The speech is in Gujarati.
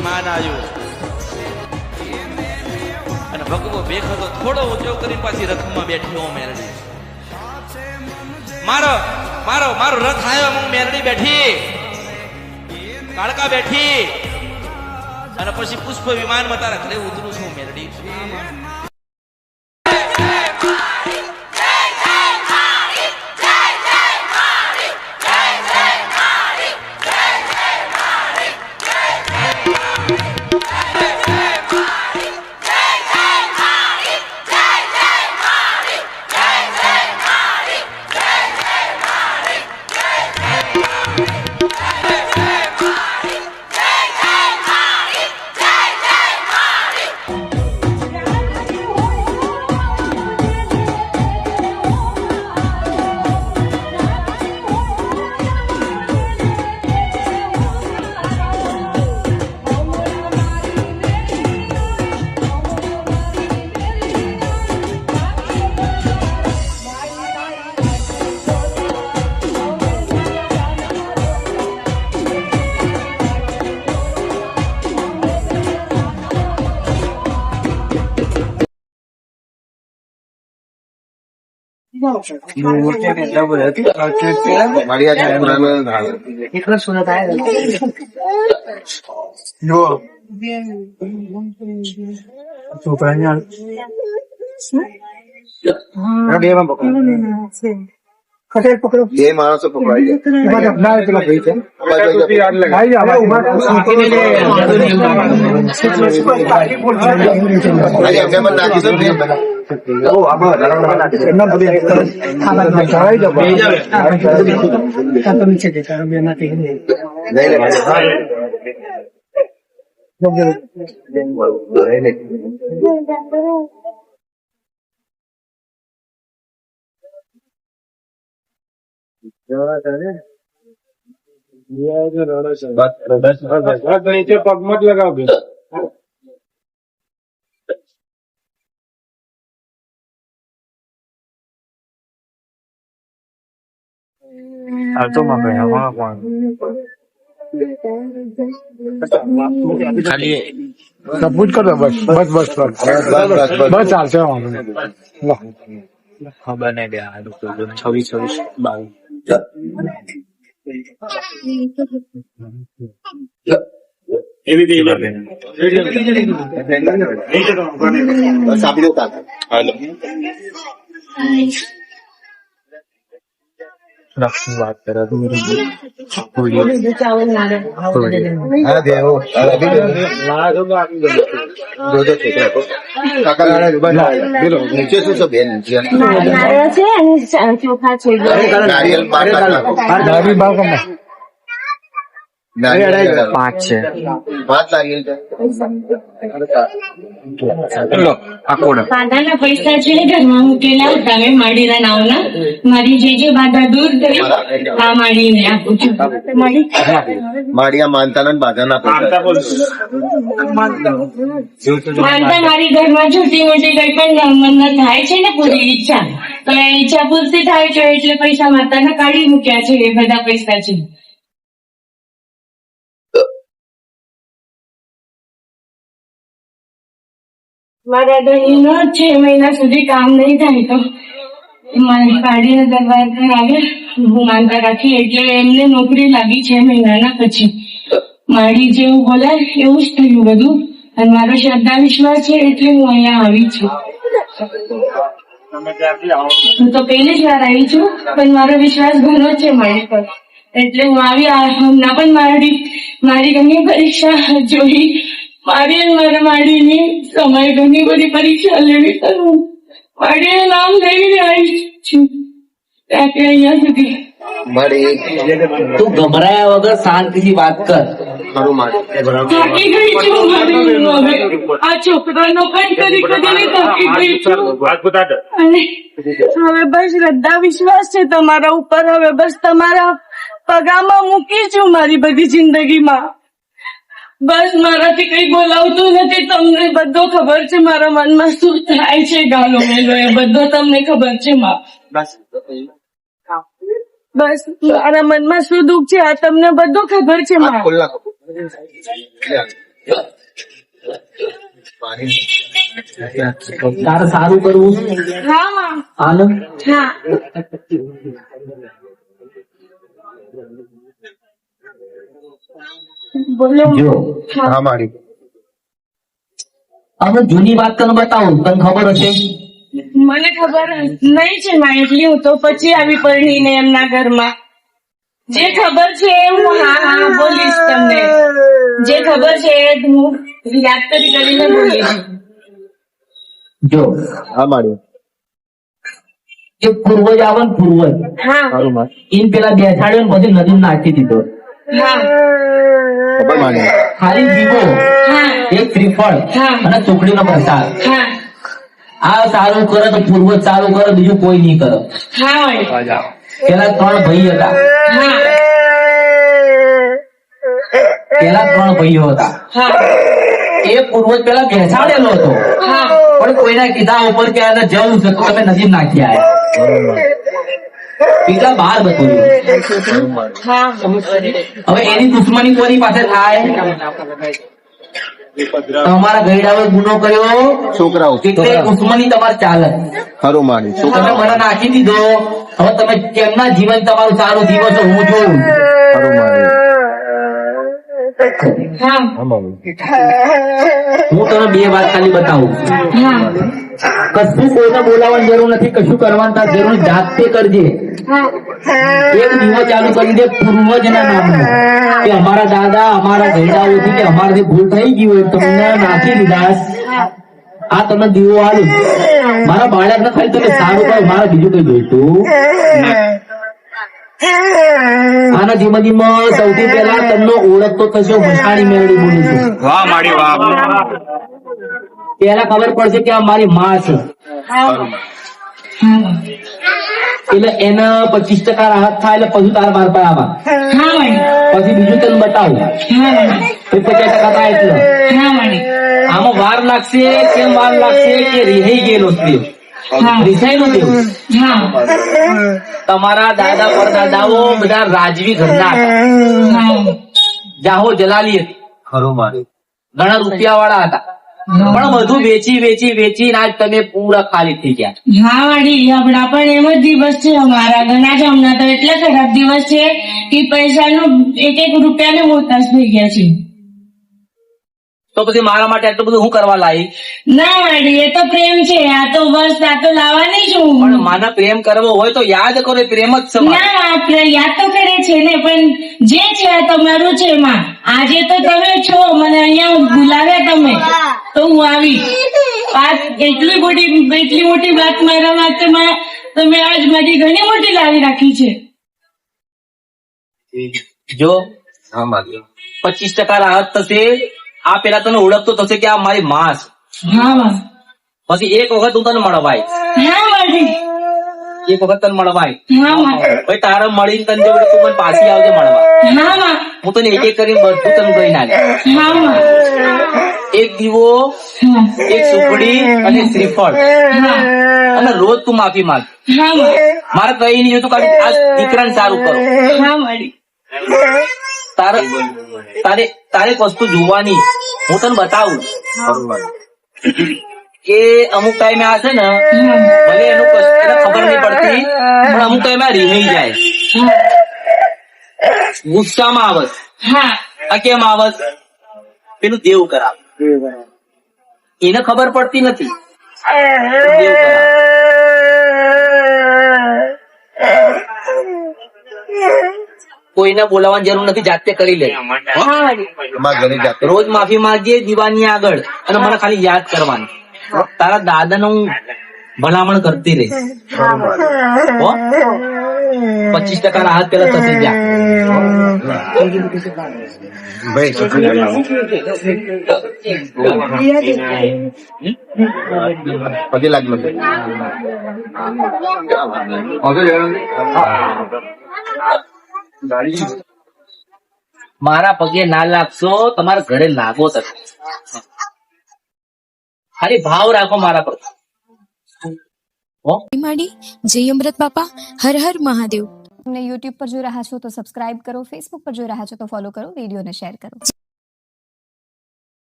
વિમાન આવ્યું અને ભગવો ભેખો તો થોડો ઊંચો કરીને પાછી રથમાં બેઠી હું મેરડી મારો મારો મારો રથ આવ્યો હું મેરડી બેઠી કાળકા બેઠી અને પછી પુષ્પ વિમાનમાં તારા ઘરે ઉતરું છું મેરડી ખટેલ પકડો બે માણસો પકડાઈ નીચે પગ મત લગાવ ખાલી સબૂત કરો બસ બસ બસ બસ ચાલશે ખબર નહીં બે 26 લક્ષ્મી વાત કરે નીચે શું છે બેન ચોખા છે નારિયેલ 5 છે 5 નારિયેલ બાધાના પૈસા છે ઘરમાં મૂકેલા તમે માડીના નાવના મારી જે બાધા દૂર કરી આ માડીને આપું છું માળિયા માનતા બાધાના માનતા મારી ઘરમાં છોટી મોટી કઈ પણ મન્નત થાય છે ને પૂરી ઈચ્છા તો એ ઈચ્છા પૂરતી થાય છે એટલે પૈસા માતાના કાઢી મૂક્યા છે એ બધા પૈસા છે મારા દહીંનો 6 મહિના સુધી કામ નહીં થાય તો મારી કાઢીને દરબાર આવ્યા હું માનતા રાખી એટલે એમને નોકરી લાગી 6 મહિનાના પછી મારી જેવું બોલાય એવું જ થયું બધું અને મારો શ્રદ્ધા વિશ્વાસ છે એટલે હું અહીંયા આવી છું હું તો પહેલી જ વાર આવી છું પણ મારો વિશ્વાસ ઘણો છે મારી પર એટલે હું આવી હમણાં પણ મારી ઘણી પરીક્ષા જોઈ મારા માડીની સમય ઘણી બધી પરીક્ષા લેવી કરું માડીને નામ લઈને આવી છું ત્યાંથી અહીંયા સુધી તું ગભરાયા વગર શાંતિથી વાત કર. થાકી ગઈ છું મારી આ છોકરાનો કંઈ કરી કરીને થાકી ગઈ છું અને હવે બસ શ્રદ્ધા વિશ્વાસ છે તમારા ઉપર હવે બસ તમારા પગામાં મૂકી છું મારી બધી જિંદગીમાં બસ મારાથી કઈ બોલાવતું નથી તમને બધો ખબર છે મારા મનમાં શું થાય છે ગાલો મેલો એ બધો તમને ખબર છે માં બસ મારા મનમાં શું દુઃખ છે આ તમને બધું ખબર છે માં તારે સારું કરવું હા હાલ હા બોલો જો હા માડી હવે જૂની વાત તને બતાવું તને ખબર હશે મને ખબર નહીં છે માં એટલી હું તો પછી આવી પરણીને એમના ઘરમાં જે ખબર છે એ હું હા બોલીશ તમને જે ખબર છે એ હું યાદ કરીને બોલીશ જો હા માડી જે પૂર્વજ આવે ને પૂર્વજ હા સારું માડી ઈન પેલા બેસાડ્યો ને પછી નદી નાખી દીધો હા ખબર માડી ખાલી દીવો હા એક શ્રીફળ હા. અને ચોકડીનો પ્રસાદ હા આ સારું કરે તો પૂર્વજ સારું કરે બીજું કોઈ નહીં કરે હા વળી. પેલા 3 ભાઈ હતા હા પેલા 3 ભાઈઓ હતા હા એ પૂર્વજ પેલા બેસાડેલો હતો હા પણ કોઈના કીધા ઉપર કે આને જવું છે તો તમે નજીક નાખી આયા કેટલા બહાર બતાવ્યું હા હવે એની દુશ્મની કોની પાસે થાય તમારા ગઈડાઓએ ગુનો કર્યો છોકરાઓ એટલે દુશ્મની તમારે ચાલે ખરું માડી તો તમે મને નાખી દીધો હવે તમે કેમના જીવન તમારું સારું જીવો છો હું જોઉં ખરું માડી હા હા માડી હું તને 2 વાત ખાલી બતાવું હા કશું કોઈને બોલાવવાની જરૂર નથી કશું કરવાની તાર જરૂર નથી. જાતે કરજે એક દીવો ચાલુ કરી દે પૂર્વજના નામનો કે અમારા દાદા અમારા ગઈડાઓથી કે અમારાથી ભૂલ થઈ ગઈ હોય તમને નાખી દીધા આ તમે દીવો આલું મારા બાળકને ખાલી તમે સારું કરો મારે બીજું કઈ જોઈતું આના જીવનમાં સૌથી પહેલા તમને ઓળખતો થશે વસાણી મેળવી બોલું છું વાહ માડી વાહ પહેલા ખબર પડશે કે આ મારી માં છે એટલે એને 25% રાહત થાય એટલે પછી તાર માર પર આવા હા વળી. પછી બીજું તને બતાવું હા વળી. 50% થાય એટલે હા વળી. આમાં વાર લાગશે કેમ વાર લાગશે કે રિહાઈ ગયેલો છે હા રિસાયેલું દેવ હા તમારા દાદા પરદાદાઓ બધા રાજવી ઘરના હતા હા જાહો જલાલી હતી ખરું માડી ઘણા રૂપિયા વાળા હતા પણ બધું વેચી વેચી વેચી આજ તમે પૂરા ખાલી થઈ ગયા હા વાડી હમણાં પણ એમ જ દિવસ છે અમારા ઘણા જ હમણાં તો એટલા ખરાબ દિવસ છે કે પૈસાનો એક રૂપિયાને મોતાજ થઈ ગયા છે તો પછી મારા માટે આટલું બધું હું કરવા લાયક ના વાડી એ તો પ્રેમ છે આ તો બસ આ તો લાવવાની છું પણ માના પ્રેમ કરવો હોય તો યાદ કરો એ પ્રેમ જ સમાન ના આપણે યાદ તો કરે છે ને પણ જે છે આ તમારું છે માં આજે તો તમે છો મને અહીંયા બોલાવ્યા તમે તો હું આવી વાત એટલી મોટી વાત મારા માટે તમે આજ મારી ઘણી મોટી લાવી રાખી છે જો હા માડી 25% રાહત થશે આ પેલા તને ઓળખતો થશે કે આ મારી માં છે હા માં પછી એક વખત હું તને મળવાય હા વાડી એક વખત તને મળવાય હા માં ભાઈ તારે મળીને તને જોડે તું મને પાછી આવજે મળવા હા માં હું તને એક કરીને બધું તને કહી નાખે હા માં એક દીવો હા એક સુપડી અને શ્રીફળ હા અને રોજ તું માફી માંગ હા માં મારે કઈ નહીં જોતું ખાલી આ દીકરાને સારું કરો હા વાડી તારે તારે તારે એક વસ્તુ જોવાની હું તને બતાવું ખરું માડી કે અમુક ટાઈમે આ છે ને ભલે એનું એને ખબર નહીં પડતી પણ અમુક ટાઈમે આ રીહાઈ જાય ગુસ્સામાં આવત હા આ કેમ આવત પેલું દેવ કરાવ એને ખબર પડતી નથી દેવ કરાવ કોઈને બોલાવવાની જરૂર નથી જાતે કરી લે હા વાડી અમારા ઘરે જાતે રોજ માફી માંગજે દીવાની આગળ અને મને ખાલી યાદ કરવાની તારા દાદાને હું ભલામણ કરતી રહીશ હો 25% રાહત પેલા થતી ગયા ભાઈ શું પગે લાગલો મારા પગે ના લાગશો તમારા ઘરે લાગો થશે ખાલી ભાવ રાખો મારા પર માડી જય અમૃત બાપા હર હર મહાદેવ તમને યુટ્યુબ પર જોઈ રહ્યા છો તો સબસ્ક્રાઇબ કરો, ફેસબુક પર જોઈ રહ્યા છો તો ફોલો કરો, વિડીયોને શેર કરો.